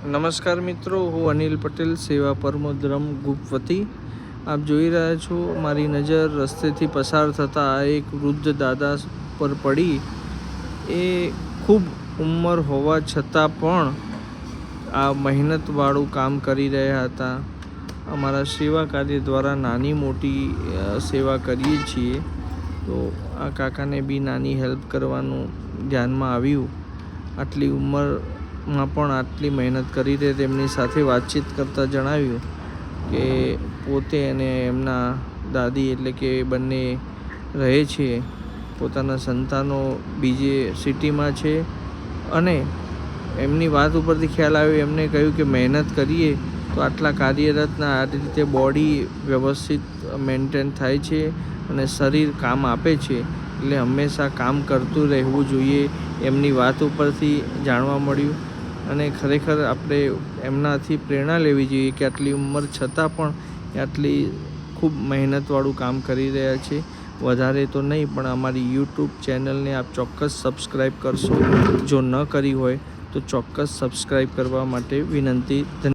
નમસ્કાર મિત્રો, હું અનિલ પટેલ, સેવા પરમો ધર્મ ગ્રુપ વતી આપ જોઈ રહ્યા છો. મારી નજર રસ્તેથી પસાર થતા આ એક વૃદ્ધ દાદા પર પડી. એ ખૂબ ઉંમર હોવા છતાં પણ આ મહેનતવાળું કામ કરી રહ્યા હતા. અમારા સેવા કાર્ય દ્વારા નાની મોટી સેવા કરીએ છીએ, તો આ કાકાને બી નાની હેલ્પ કરવાનું ધ્યાનમાં આવ્યું. આટલી ઉંમરમાં પણ આટલી મહેનત કરી રહે. તેમની સાથે વાતચીત કરતાં જણાવ્યું કે પોતે અને એમના દાદી એટલે કે બંને રહે છે, પોતાના સંતાનો બીજે સિટીમાં છે, અને એમની વાત ઉપરથી ખ્યાલ આવ્યો. એમને કહ્યું કે મહેનત કરીએ તો આટલા કાર્યરતના આ રીતે બોડી વ્યવસ્થિત મેન્ટેન થાય છે અને શરીર કામ આપે છે, એટલે હંમેશા કામ કરતું રહેવું જોઈએ. એમની વાત ઉપરથી જાણવા મળ્યું, અને ખરેખર આપણે એમનાથી પ્રેરણા લેવી જોઈએ કે આટલી ઉંમર છતાં પણ આટલી ખૂબ મહેનતવાળું કામ કરી રહ્યા છે. વધારે તો નહીં, પણ અમારી યુટ્યુબ ચેનલને આપ ચોક્કસ સબસ્ક્રાઈબ કરશો. જો ન કરી હોય તો ચોક્કસ સબસ્ક્રાઈબ કરવા માટે વિનંતી.